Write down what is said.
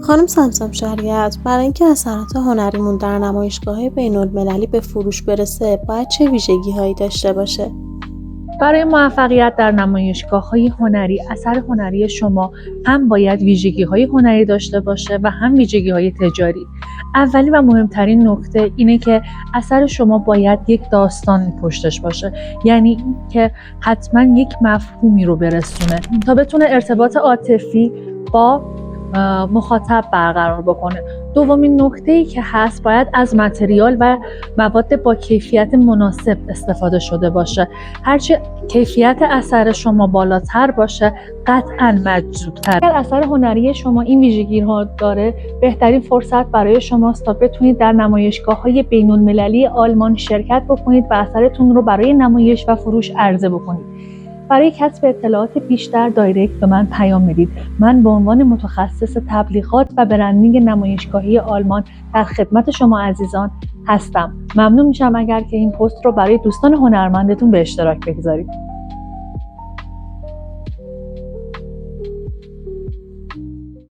خانم سمسم شریعت، برای اینکه اثرات هنریمون در نمایشگاه‌های بین‌المللی به فروش برسه باید چه ویژگی‌هایی داشته باشه؟ برای موفقیت در نمایشگاه‌های هنری، اثر هنری شما هم باید ویژگی‌های هنری داشته باشه و هم ویژگی‌های تجاری. اولی و مهمترین نکته اینه که اثر شما باید یک داستان پشتش باشه، یعنی که حتما یک مفهومی رو برسونه تا بتونه ارتباط عاطفی با مخاطب برقرار بکنه. دومین نکته‌ای که هست، باید از متریال و مواد با کیفیت مناسب استفاده شده باشه. هرچه کیفیت اثر شما بالاتر باشه قطعاً مجذوب‌تر. اگر اثر هنری شما این ویژگی‌ها داره، بهترین فرصت برای شماست تا بتونید در نمایشگاه‌های بین‌المللی آلمان شرکت بکنید و اثرتون رو برای نمایش و فروش عرضه بکنید. برای کسب اطلاعات بیشتر دایرکت به من پیام بدید. من به عنوان متخصص تبلیغات و برندینگ نمایشگاهی آلمان در خدمت شما عزیزان هستم. ممنون میشم اگر که این پست رو برای دوستان هنرمندتون به اشتراک بگذارید.